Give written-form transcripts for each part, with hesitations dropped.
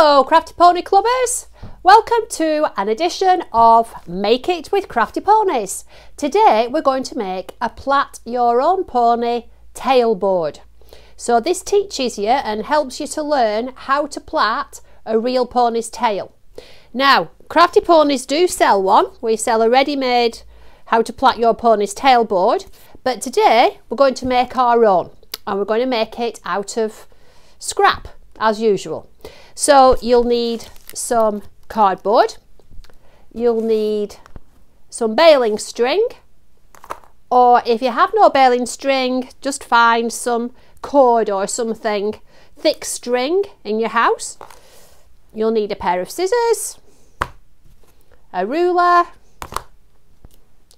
Hello Crafty Pony Clubbers! Welcome to an edition of Make It with Crafty Ponies. Today we're going to make a plait your own pony tailboard. So this teaches you and helps you to learn how to plait a real pony's tail. Now Crafty Ponies do sell one. We sell a ready-made how to plait your pony's tailboard, but today we're going to make our own and we're going to make it out of scrap as usual. So you'll need some cardboard, you'll need some baling string, or if you have no baling string, just find some cord or something thick string in your house. You'll need a pair of scissors, a ruler,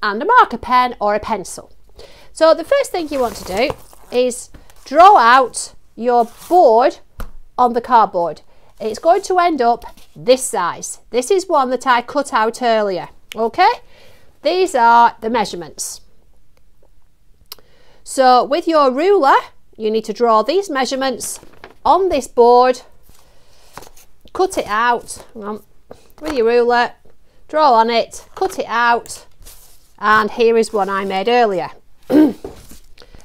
and a marker pen or a pencil. So the first thing you want to do is draw out your board on the cardboard. It's going to end up this size. This is one that I cut out earlier. Okay, these are the measurements. So with your ruler you need to draw these measurements on this board, cut it out with your ruler, draw on it, cut it out, and here is one I made earlier.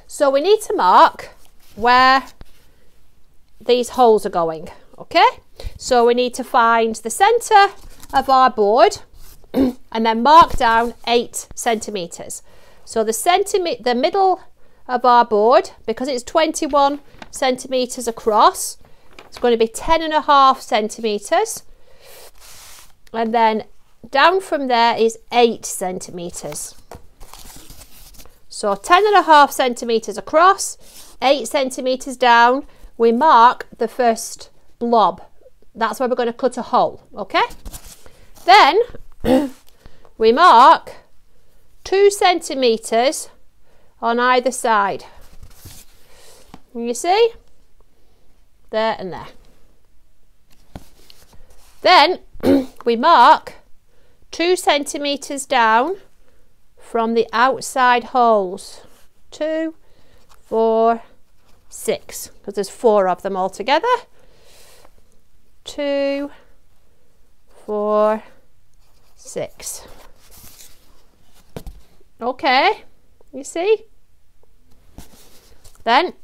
So we need to mark where these holes are going. Okay, so we need to find the center of our board and then mark down 8 centimeters. So the middle of our board, because it's 21 centimeters across, it's going to be 10.5 centimeters, and then down from there is 8 centimeters. So 10.5 centimeters across, 8 centimeters down, we mark the first blob. That's where we're going to cut a hole. Okay, then we mark 2 centimeters on either side. You see, there and there. Then we mark 2 centimeters down from the outside holes. 2, 4, 6, because there's 4 of them all together. 2, 4, 6. Okay, you see? Then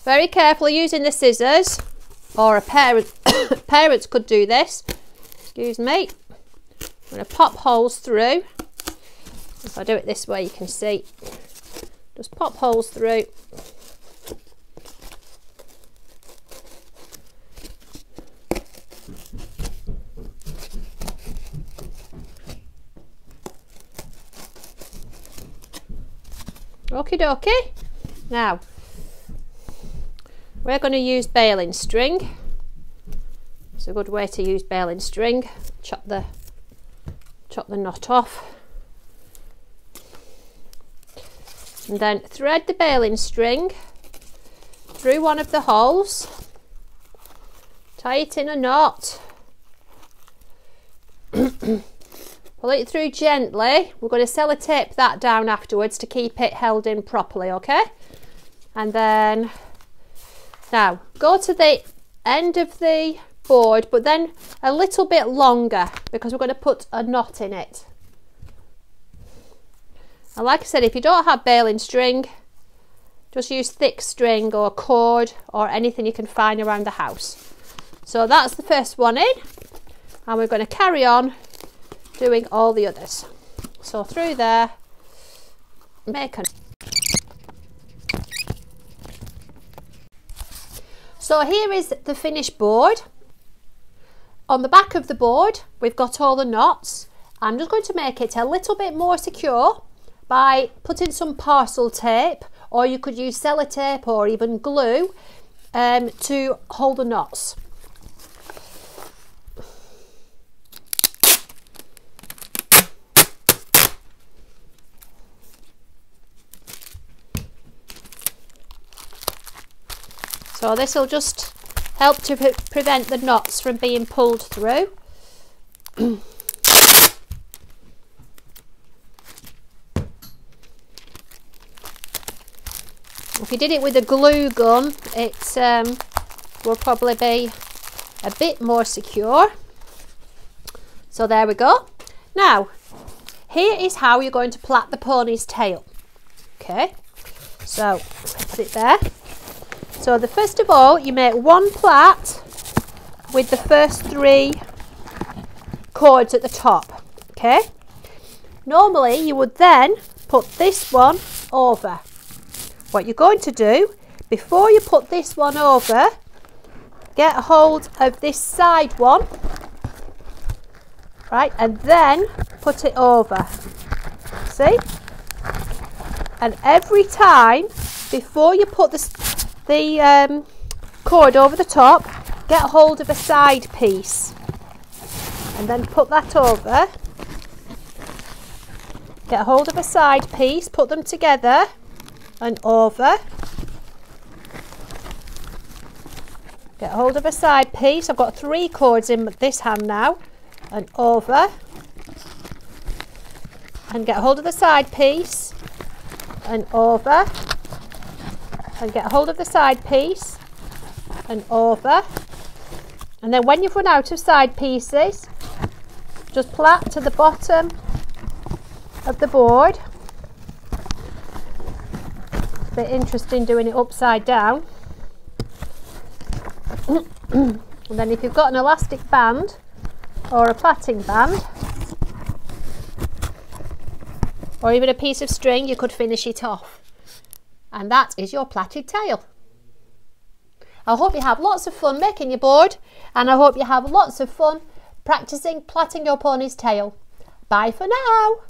very carefully using the scissors, or a parent parents could do this, excuse me, I'm going to pop holes through. If I do it this way you can see, just pop holes through. Okie dokie. Now we're going to use baling string. It's a good way to use baling string. Chop the knot off, and then thread the baling string through one of the holes, tie it in a knot, pull it through gently. We're going to sellotape that down afterwards to keep it held in properly, okay? And then now go to the end of the board, but then a little bit longer, because we're going to put a knot in it. And like I said, if you don't have baling string, just use thick string or cord or anything you can find around the house. So that's the first one in, and we're going to carry on doing all the others. So through there, make a... So here is the finished board. On the back of the board we've got all the knots. I'm just going to make it a little bit more secure by putting some parcel tape, or you could use sellotape or even glue to hold the knots. So this will just help to prevent the knots from being pulled through. If you did it with a glue gun, it will probably be a bit more secure. So there we go. Now, here is how you're going to plait the pony's tail. Okay, so put it there. So first of all, you make one plait with the first 3 cords at the top. Okay, normally you would then put this one over. What you're going to do, before you put this one over, get a hold of this side one, right, and then put it over. See? And every time, before you put the cord over the top, get a hold of a side piece and then put that over. Get a hold of a side piece, put them together and over. Get a hold of a side piece. I've got 3 cords in this hand now, and over. And get a hold of the side piece and over. And get a hold of the side piece and over. And then when you've run out of side pieces, just plait to the bottom of the board. It's a bit interesting doing it upside down. And then if you've got an elastic band or a plaiting band or even a piece of string, you could finish it off. And that is your plaited tail. I hope you have lots of fun making your board, and I hope you have lots of fun practicing plaiting your pony's tail. Bye for now.